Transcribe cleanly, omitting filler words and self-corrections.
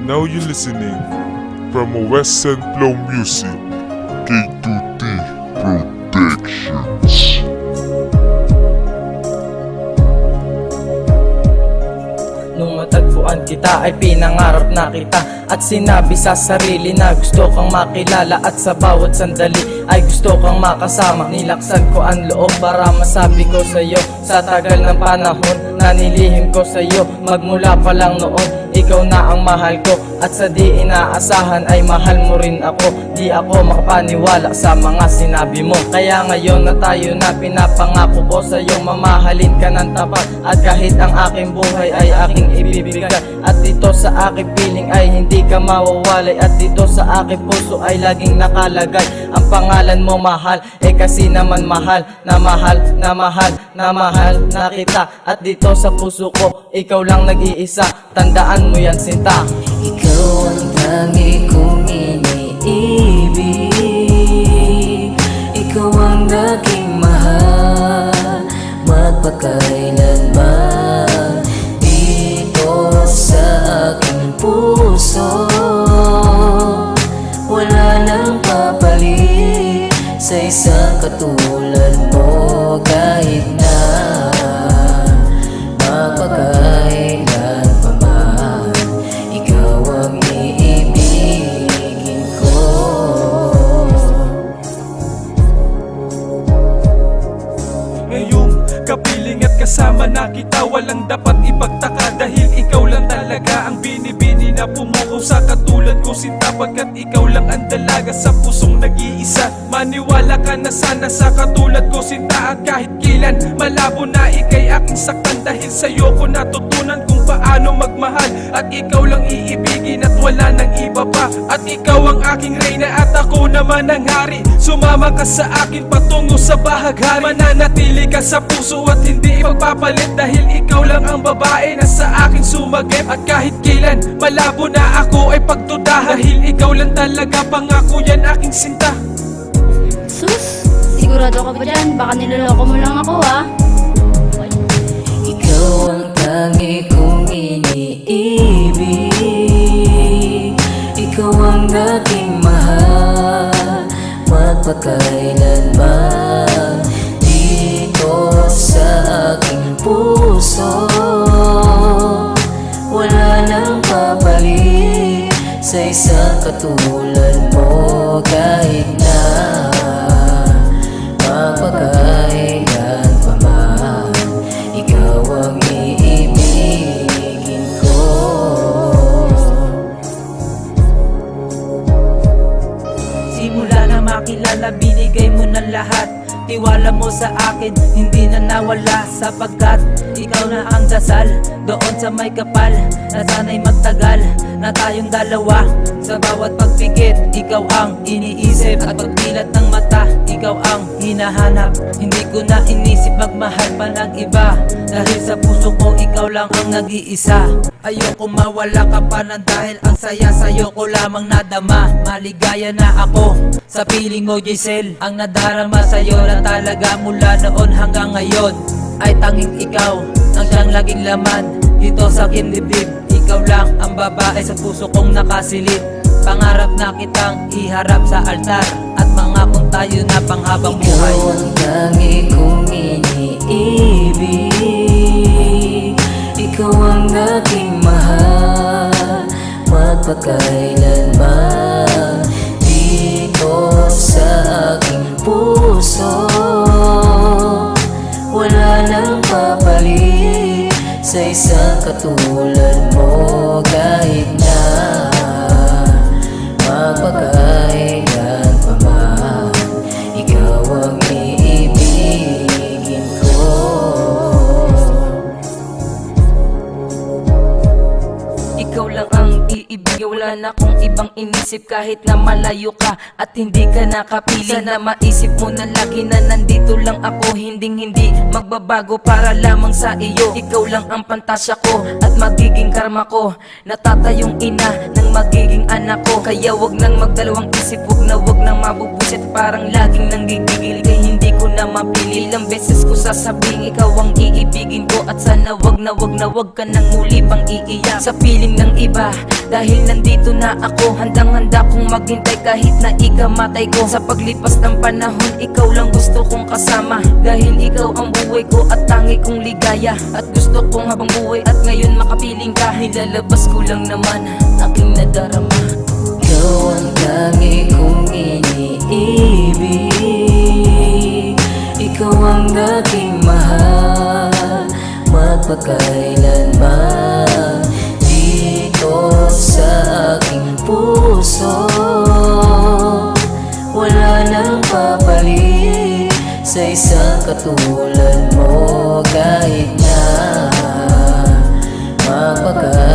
Now you're listening from a Western Flow Music, K2T Productions. Nung matagpuan kita ay pinangarap na kita, at sinabi sa sarili na gusto kang makilala, at sa bawat sandali ay gusto kang makasama. Nilaksan ko ang loob para masabi ko sa'yo, sa tagal ng panahon na nilihim ko sa'yo. Magmula pa lang noon, ikaw na ang mahal ko, at sa di inaasahan ay mahal mo rin ako. Di ako makapaniwala sa mga sinabi mo, kaya ngayon na tayo na pinapangako ko sa'yo, mamahalin ka ng tapat, at kahit ang aking buhay ay aking ibibigay. At dito sa aking piling ay hindi ka mawawalay, at dito sa aking puso ay laging nakalagay ang pangalan mo, mahal. Kasi naman mahal na mahal na mahal na mahal na kita, at dito sa puso ko ikaw lang nag-iisa. Tandaan mo yan, sinta. Ikaw ang tangi kong iniibig, ikaw ang naging mahal magpakailanman. Dito sa aking puso wala nang papalit sa isang katulad mo, kahit na mapagkailan pa man, ikaw ang iibigin ko. Ngayong kapiling at kasama na kita, walang dapat ipagtaka, dahil ikaw lang talaga ang binibini na pumuko sa katulad ko, sinta, pagkat ikaw lang ang dalaga sa pusong nag-iisa. Maniwala ka na sana sa katulad ko, sinta, at kahit kailan malabo na ika'y aking saktan, dahil sa'yo ko natutunan kung paano magmahal, at ikaw lang iibigin at wala nang iba pa. At ikaw ang aking reyna at ako naman ang hari. Sumama ka sa akin patungo sa bahaghari, mananatili ka sa puso at hindi ipagpapalit, dahil ikaw lang ang babae na sa akin sumagip. At kahit kailan malabo na ako ay pagdudahan, dahil ikaw lang talaga, pangako yan aking sinta. Sus, sigurado ka ba dyan? Baka niloloko mo lang ako, ha? Ikaw ang tangi kong iniibig, ikaw ang naging mahal magpakailanman. Dito sa aking puso wala nang papalit sa isang katulad mo, kahit na mapagkailan pa man, ikaw ang iibigin ko. Simula na makilala, binigay mo ng lahat. Tiwala mo sa akin, hindi na nawala, sapagkat ikaw na ang dasal doon sa may kapal, na sana'y magtagal na tayong dalawa. Sa bawat pagpikit, ikaw ang iniisip, at pagdilat ng mata, ikaw ang hinahanap. Hindi ko na inisip magmahal pa ng iba, dahil sa puso ko ikaw lang ang nag-iisa. Ayoko mawala ka pa nang, dahil ang saya sa'yo ko lamang nadama. Maligaya na ako sa piling mo, Giselle. Ang nadarama sa'yo na talaga mula noon hanggang ngayon ay tanging ikaw ang siyang laging laman dito sa aking dibdib. Ikaw lang ang babae sa puso kong nakasilip. Pangarap na kitang iharap sa altar, at mangakong tayo na panghabang buhay. Ikaw ang tangi kong iniibig, ikaw ang naging mahal magpakailanman. Dito sa aking puso wala nang papalit sa isang katulad mo, kahit na mapagkailan pa man, ikaw ang iibigin ko. Ikaw lang ang iibigay, wala na akong ibang inisip, kahit na malayo ka at hindi ka nakapili. Sana maisip mo na lagi na nandito lang ako, hindi magbabago para lamang sa iyo. Ikaw lang ang pantasya ko at magiging karma ko, natatayong ina ng magiging anak ko. Kaya wag nang magdalawang isip, wag nang mabubusit, parang laging nanggigigil, kaya hindi ko na mapili. Ilang beses ko sasabihin ikaw ang iibigin ko, at sana wag na wag ka nang muli pang iiyak sa piling ng iba. Dahil nandito na ako, handang-handa kong maghintay kahit na ikamatay ko. Sa paglipas ng panahon, ikaw lang gusto kong kasama. Dahil ikaw ang buhay ko at tangi kong ligaya. At gusto kong habang buhay at ngayon makapiling ka, nilalabas ko lang naman aking nadarama. Ikaw ang tangi kong iniibig, ikaw ang aking mahal, magpakailanman. Dito sa aking puso, wala nang papalit sa isang katulad mo. Kahit na mapakailanman,